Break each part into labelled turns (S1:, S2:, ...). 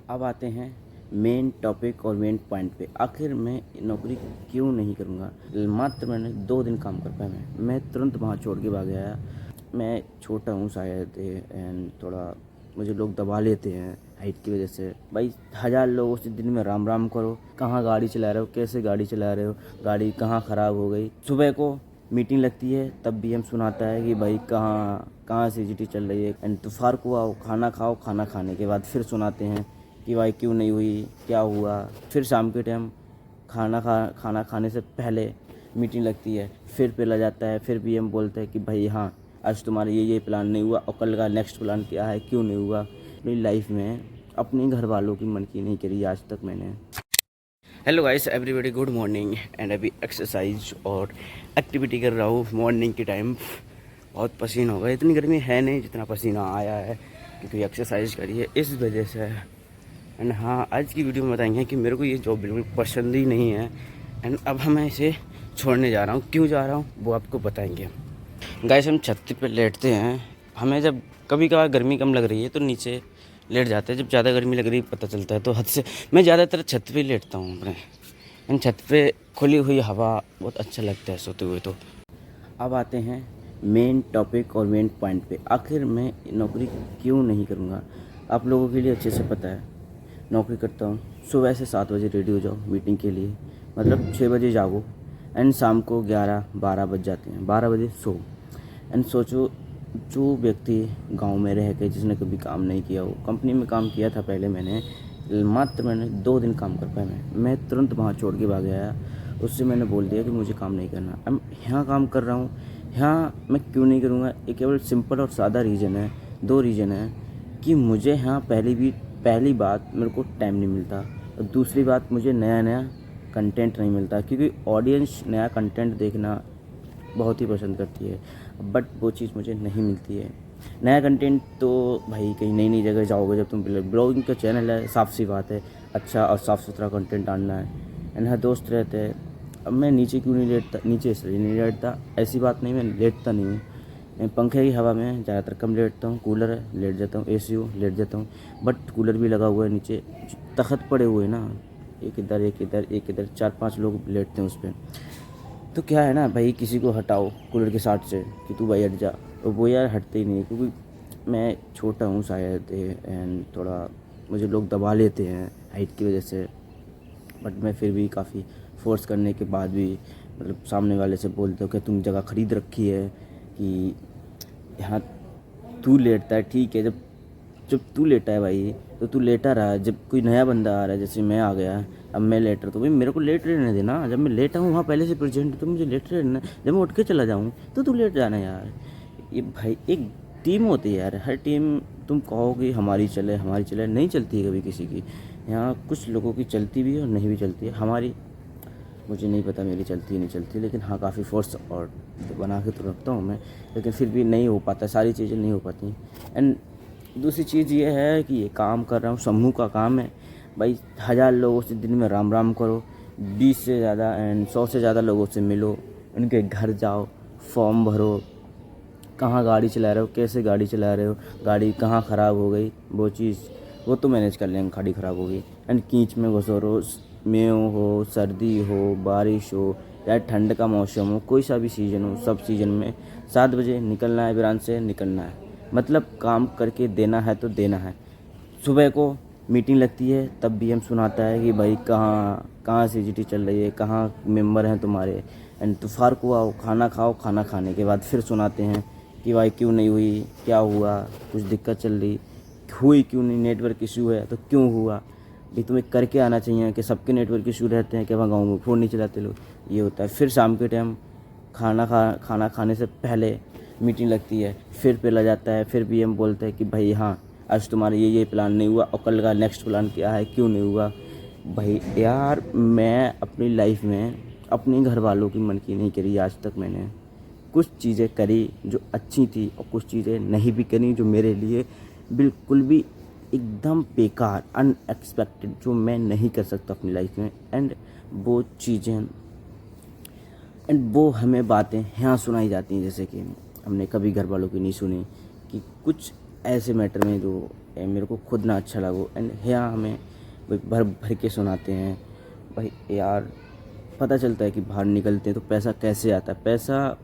S1: अब आते हैं मेन टॉपिक और मेन पॉइंट पे। आखिर मैं नौकरी क्यों नहीं करूँगा। मात्र मैंने 2 दिन काम कर पाया। मैं तुरंत वहाँ छोड़ के भाग आया। मैं छोटा हूँ शायद एंड थोड़ा मुझे लोग दबा लेते हैं हाइट की वजह से। भाई 1000 लोगों से दिन में राम राम करो, कहाँ गाड़ी चला रहे हो, कैसे गाड़ी चला रहे हो, गाड़ी कहाँ ख़राब हो गई। सुबह को मीटिंग लगती है तब भी हम सुनाता है कि भाई कहाँ कहाँ सीजीटी चल रही है। एंड दोपहर को आओ खाना खाओ, खाना खाने के बाद फिर सुनाते हैं कि भाई क्यों नहीं हुई, क्या हुआ। फिर शाम के टाइम खाना खाने से पहले मीटिंग लगती है, फिर पेला जाता है, फिर भी हम बोलते हैं कि भाई हाँ आज तुम्हारा ये प्लान नहीं हुआ और कल का नेक्स्ट प्लान क्या है, क्यों नहीं हुआ। अपनी लाइफ में अपने घर वालों की मन की नहीं करी आज तक मैंने। Hello guys everybody, good morning. And अभी एक्सरसाइज और एक्टिविटी कर रहा हूँ मॉर्निंग के टाइम। बहुत पसीना होगा, इतनी गर्मी है नहीं जितना पसीना आया है क्योंकि एक्सरसाइज करी है इस वजह से। एंड हाँ, आज की वीडियो में बताएंगे कि मेरे को ये जॉब बिल्कुल पसंद ही नहीं है एंड अब मैं इसे छोड़ने जा रहा हूँ। क्यों जा रहा हूँ वो आपको बताएंगे। गाइस हम छत पे लेटते हैं। हमें जब कभी कभार गर्मी कम लग रही है तो नीचे लेट जाते हैं, जब ज़्यादा गर्मी लग रही है पता चलता है तो हद से मैं ज़्यादातर छत पे लेटता हूँ अपने। एंड छत पे खुली हुई हवा बहुत अच्छा लगता है सोते हुए। तो अब आते हैं मेन टॉपिक और मेन पॉइंट पे। आखिर मैं नौकरी क्यों नहीं करूँगा। आप लोगों के लिए अच्छे से पता है नौकरी करता हूँ। सुबह से 7 बजे रेडी हो जाओ मीटिंग के लिए, मतलब 6 बजे जागो एंड शाम को 11-12 बज जाते हैं। 12 बजे सो। एंड सोचो जो व्यक्ति गांव में रह के जिसने कभी काम नहीं किया हो, कंपनी में काम किया था पहले मैंने 2 दिन काम कर पाया। मैं तुरंत वहाँ छोड़ के भाग आया। उससे मैंने बोल दिया कि मुझे काम नहीं करना। अब यहाँ काम कर रहा हूँ, यहाँ मैं क्यों नहीं करूँगा। ये केवल सिंपल और सादा रीज़न है, 2 रीज़न है कि मुझे यहाँ पहली बात मेरे को टाइम नहीं मिलता और दूसरी बात मुझे नया कंटेंट नहीं मिलता क्योंकि ऑडियंस नया कंटेंट देखना बहुत ही पसंद करती है, बट वो चीज़ मुझे नहीं मिलती है। नया कंटेंट तो भाई कहीं नई जगह जाओगे जब तुम ब्लॉगिंग का चैनल है, साफ सी बात है अच्छा और साफ़ सुथरा कंटेंट डालना है। एंड हाँ, दोस्त रहते हैं। अब मैं नीचे क्यों नहीं लेटता, नीचे इसलिए नहीं लेटता, ऐसी बात नहीं, मैं लेटता नहीं हूँ। मैं पंखे की हवा में ज़्यादातर कम लेटता हूँ। कूलर है लेट जाता हूँ, एसी हो लेट जाता हूँ, बट कूलर भी लगा हुआ है नीचे, तख्त पड़े हुए ना, एक इधर 4-5 लोग लेटते हैं उस पर। तो क्या है ना भाई, किसी को हटाओ कूलर के साथ से कि तू भाई हट जा, और वो यार हटते ही नहीं है क्योंकि मैं छोटा हूँ शायद एंड थोड़ा मुझे लोग दबा लेते हैं हाइट की वजह से। बट मैं फिर भी काफ़ी फोर्स करने के बाद भी मतलब सामने वाले से बोलते हो कि तुम जगह ख़रीद रखी है कि यहाँ तू लेटता है, ठीक है। जब जब तू लेटा है भाई तो तू लेटा रहा। जब कोई नया बंदा आ रहा है, जैसे मैं आ गया, अब मैं लेट रहा तो भाई मेरे को लेट रहने देना। जब मैं लेटा हूँ वहाँ पहले से प्रेजेंट तो मुझे लेट रहना। जब मैं उठ के चला जाऊँ तो तू लेट जाना यार। ये भाई एक टीम होती है यार, हर टीम तुम कहोगे हमारी चले नहीं चलती है कभी किसी की। यहाँ कुछ लोगों की चलती भी है और नहीं भी चलती है। हमारी मुझे नहीं पता मेरी चलती है नहीं चलती, लेकिन हाँ काफ़ी फोर्स और बना के तो रखता हूँ मैं, लेकिन फिर भी नहीं हो पाता, सारी चीज़ें नहीं हो पाती। एंड दूसरी चीज़ ये है कि ये काम कर रहा हूँ, समूह का काम है भाई। 1000 लोगों से दिन में राम राम करो, 20 से ज़्यादा एंड 100 से ज़्यादा लोगों से मिलो, उनके घर जाओ, फॉर्म भरो, कहाँ गाड़ी चला रहे हो, कैसे गाड़ी चला रहे हो, गाड़ी कहाँ ख़राब हो गई, वो तो मैनेज कर लेंगे, गाड़ी ख़राब होगी। एंड कीच में घुसो रहो, मेव हो, सर्दी हो, बारिश हो या ठंड का मौसम हो, कोई सा भी सीज़न हो, सब सीज़न में 7 बजे निकलना है, बिरान से निकलना है। मतलब काम करके देना है तो देना है। सुबह को मीटिंग लगती है तब भी हम सुनाता है कि भाई कहाँ कहाँ सीजीटी चल रही है, कहाँ मेंबर हैं तुम्हारे। एंड दोपहर को आओ खाना खाओ, खाना खाने के बाद फिर सुनाते हैं कि भाई क्यों नहीं हुई, क्या हुआ, कुछ दिक्कत चल रही हुई, क्यों नहीं, नेटवर्क इशू है तो क्यों हुआ। भाई तुम्हें करके आना चाहिए कि सबके नेटवर्क इशू रहते हैं कि वहाँ गाँव में फ़ोन नहीं चलाते लोग, ये होता है। फिर शाम के टाइम खाना खाने से पहले मीटिंग लगती है, फिर पेला जाता है, फिर भी हम बोलते हैं कि भाई हाँ आज तुम्हारा ये प्लान नहीं हुआ और कल का नेक्स्ट प्लान क्या है, क्यों नहीं हुआ। भाई यार मैं अपनी लाइफ में अपने घर वालों की मन की नहीं करी आज तक मैंने। कुछ चीज़ें करी जो अच्छी थी और कुछ चीज़ें नहीं भी करी जो मेरे लिए बिल्कुल भी एकदम बेकार, अनएक्सपेक्टेड, जो मैं नहीं कर सकता अपनी लाइफ में। एंड वो चीज़ें वो हमें बातें यहाँ सुनाई जाती हैं जैसे कि हमने कभी घर वालों की नहीं सुनी कि कुछ ऐसे मैटर में जो मेरे को खुद ना अच्छा लगो। एंड यहाँ हमें भाई भर भर के सुनाते हैं भाई यार। पता चलता है कि बाहर निकलते हैं तो पैसा कैसे आता है। पैसा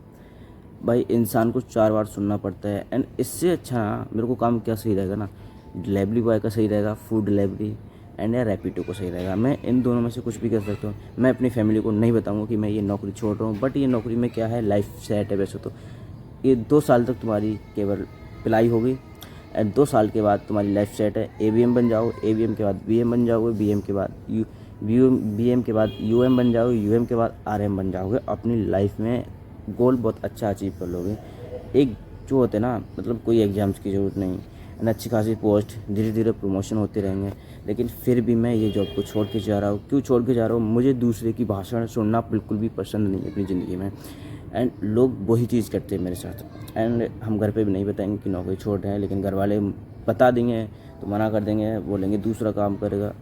S1: भाई इंसान को 4 बार सुनना पड़ता है। एंड इससे अच्छा मेरे को काम क्या सही रहेगा ना, डिलीवरी बॉय का सही रहेगा, फूड डिलीवरी एंड या रैपिडो को सही रहेगा। मैं इन दोनों में से कुछ भी कर सकता हूँ। मैं अपनी फैमिली को नहीं बताऊँगा कि मैं ये नौकरी छोड़ रहा हूँ, बट ये नौकरी में क्या है, लाइफ सेट है। वैसे तो ये 2 साल तक तुम्हारी केवल पिलाई होगी एंड 2 साल के बाद तुम्हारी लाइफ सेट है। एवीएम बन जाओ, एवीएम के बाद बीएम बन जाओगे, बीएम के बाद बीएम के बाद यूएम बन जाओगे, यूएम के बाद आरएम बन जाओगे। अपनी लाइफ में गोल बहुत अच्छा अचीव कर लोगे। एक जो होते हैं ना, मतलब कोई एग्ज़ाम्स की ज़रूरत नहीं एंड अच्छी खासी पोस्ट, धीरे धीरे प्रमोशन होते रहेंगे। लेकिन फिर भी मैं ये जॉब को छोड़ के जा रहा हूँ। क्यों छोड़ के जा रहा हूँ? मुझे दूसरे की भाषण सुनना बिल्कुल भी पसंद नहीं है अपनी ज़िंदगी में। एंड लोग वही चीज़ करते हैं मेरे साथ। एंड हम घर पे भी नहीं बताएंगे कि नौकरी छोड़ रहे हैं, लेकिन घर वाले बता देंगे तो मना कर देंगे, बोलेंगे दूसरा काम करेगा।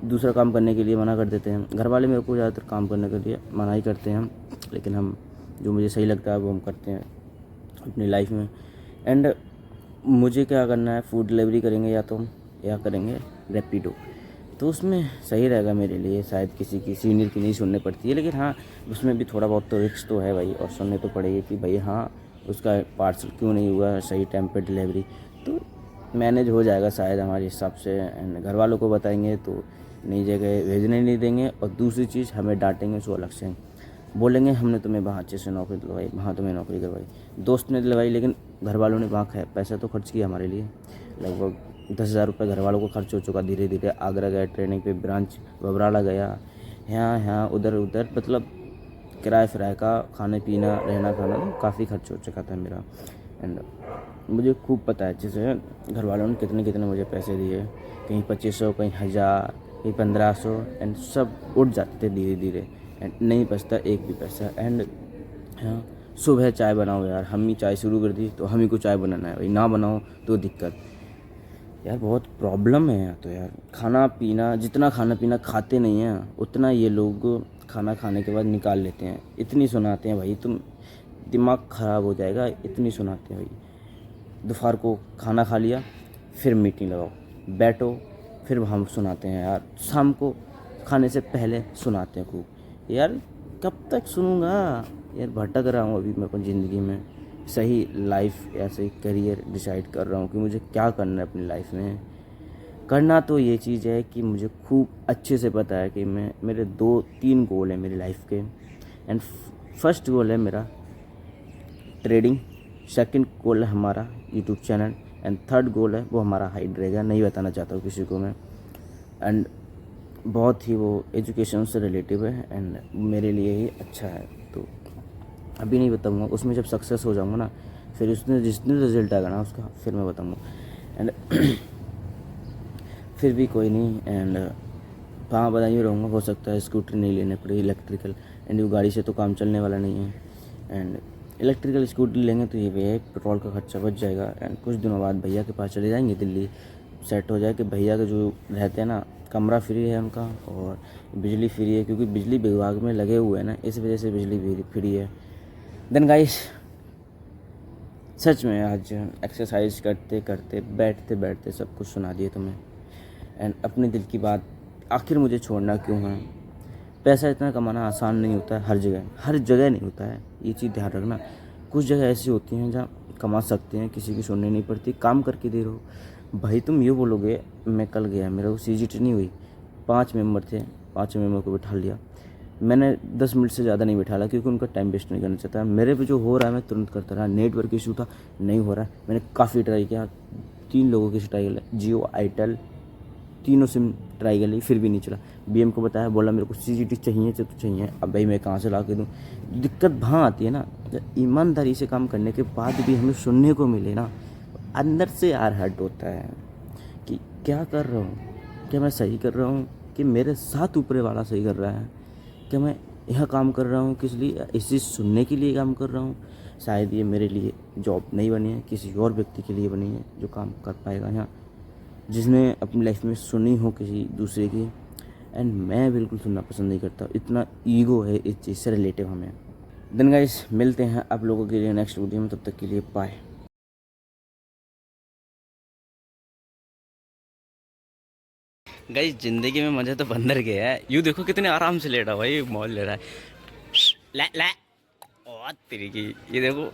S1: दूसरा काम करने के लिए मना कर देते हैं घर वाले। मेरे को ज़्यादातर काम करने के लिए मना ही करते हैं, लेकिन हम जो मुझे सही लगता है वो हम करते हैं अपनी लाइफ में। एंड मुझे क्या करना है, फूड डिलीवरी करेंगे या करेंगे रैपिडो, तो उसमें सही रहेगा मेरे लिए। शायद किसी की सीनियर की नहीं सुननी पड़ती है, लेकिन हाँ उसमें भी थोड़ा बहुत तो रिस्क तो है भाई, और सुनने तो पड़ेगी कि भाई हाँ उसका पार्सल क्यों नहीं हुआ सही टाइम पे डिलीवरी। तो मैनेज हो जाएगा शायद हमारे हिसाब से। एंड घर वालों को बताएंगे तो नई जगह भेजने नहीं देंगे, और दूसरी चीज़ हमें डांटेंगे सो अलग से, बोलेंगे हमने तुम्हें वहाँ अच्छे से नौकरी दिलवाई, वहाँ तुम्हें नौकरी करवाई, दोस्त ने दिलवाई, लेकिन घर वालों ने वहाँ खाया, पैसा तो खर्च किया हमारे लिए। लगभग 10,000 रुपये घर वालों को खर्च हो चुका। धीरे धीरे आगरा गया ट्रेनिंग पे, ब्रांच बबराड़ा गया, यहाँ उधर उधर, मतलब किराए फिराए का, खाने पीना रहना खाना, तो काफ़ी खर्च हो चुका था मेरा। एंड मुझे खूब पता है अच्छे से घर वालों ने कितने कितने मुझे पैसे दिए। कहीं 2500, कहीं 1000, कहीं 1500, एंड सब उठ जाते थे धीरे धीरे। एंड नहीं बचता एक भी पैसा। एंड हाँ, सुबह चाय बनाओ यार, हम ही चाय शुरू कर दी तो हम ही को चाय बनाना है भाई, ना बनाओ तो दिक्कत। यार बहुत प्रॉब्लम है यहाँ तो यार। खाना पीना, जितना खाना पीना खाते नहीं हैं उतना ये लोग खाना खाने के बाद निकाल लेते हैं। इतनी सुनाते हैं भाई, तुम दिमाग ख़राब हो जाएगा, इतनी सुनाते हैं भाई। दोपहर को खाना खा लिया, फिर मीटिंग लगाओ, बैठो, फिर हम सुनाते हैं यार। शाम को खाने से पहले सुनाते हैं खूब। यार कब तक सुनूंगा यार, भटक रहा हूँ अभी मैं अपनी ज़िंदगी में। सही लाइफ या सही करियर डिसाइड कर रहा हूँ कि मुझे क्या करना है अपनी लाइफ में। करना तो ये चीज़ है कि मुझे खूब अच्छे से पता है कि मेरे 2-3 गोल हैं मेरी लाइफ के। एंड फर्स्ट गोल है मेरा ट्रेडिंग, सेकंड गोल है हमारा YouTube channel, and third goal है वो हमारा हाइट रहेगा, नहीं बताना चाहता हूँ किसी को मैं। एंड बहुत ही वो एजुकेशन से रिलेटिव है एंड मेरे लिए ही अच्छा है, तो अभी नहीं बताऊँगा। उसमें जब सक्सेस हो जाऊँगा ना, फिर उसमें जितने रिजल्ट आएगा ना उसका, फिर मैं बताऊँगा। एंड फिर भी कोई नहीं। एंड हाँ बता ही रहूँगा, हो सकता है स्कूटर नहीं लेने पड़े इलेक्ट्रिकल, एंड वो गाड़ी से तो काम चलने वाला नहीं है। एंड इलेक्ट्रिकल स्कूटी लेंगे तो ये भैया पेट्रोल का खर्चा बच जाएगा। एंड कुछ दिनों बाद भैया के पास चले जाएंगे दिल्ली, सेट हो जाए कि भैया के जो रहते हैं ना, कमरा फ्री है उनका और बिजली फ्री है, क्योंकि बिजली विभाग में लगे हुए हैं ना, इस वजह से बिजली फ्री है। देन गाइस, सच में आज एक्सरसाइज करते करते बैठते बैठते सब कुछ सुना दिए तुम्हें। एंड अपने दिल की बात, आखिर मुझे छोड़ना क्यों है। पैसा इतना कमाना आसान नहीं होता है, हर जगह नहीं होता है, ये चीज़ ध्यान रखना। कुछ जगह ऐसी होती हैं जहाँ कमा सकते हैं, किसी की सुननी नहीं पड़ती, काम करके दे रहो। भाई तुम ये बोलोगे, मैं कल गया, मेरा वो सीजीटी नहीं हुई, 5 मेंबर थे, 5 मेंबर को बिठा लिया। मैंने 10 मिनट से ज़्यादा नहीं बिठाला, क्योंकि उनका टाइम वेस्ट नहीं करना चाहता। मेरे पे जो हो रहा है मैं तुरंत करता रहा। नेटवर्क इशू था, नहीं हो रहा है, मैंने काफ़ी ट्राई किया, 3 लोगों की ट्राई किया, जियो, एयरटेल, तीनों सिम ट्राई कर ली, फिर भी नहीं चला। बीएम को बताया, बोला मेरे को सीजीटी चाहिए तो चाहिए। अब भाई मैं कहाँ से ला के दूँ। दिक्कत वहाँ आती है ना, जब ईमानदारी से काम करने के बाद भी हमें सुनने को मिले ना, अंदर से यार हर्ट होता है कि क्या कर रहा हूँ, क्या मैं सही कर रहा हूँ, कि मेरे साथ ऊपरे वाला सही कर रहा है, क्या मैं यह काम कर रहा हूँ किस लिए, इस चीज़ सुनने के लिए काम कर रहा हूँ। शायद ये मेरे लिए जॉब नहीं बनी है, किसी और व्यक्ति के लिए बनी है जो काम कर पाएगा यहाँ, जिसने अपनी लाइफ में सुनी हो किसी दूसरे की। एंड मैं बिल्कुल सुनना पसंद नहीं करता, इतना ईगो है इस चीज़ से रिलेटिव हमें। देन गाइस, मिलते हैं आप लोगों के लिए नेक्स्ट वीडियो में, तब तक के लिए बाय। गाइस जिंदगी में मजा तो बंदर के है। यूँ देखो कितने आराम से लेटा भाई, मौज ले रहा है। ले ले ओ तेरी की, ये देखो।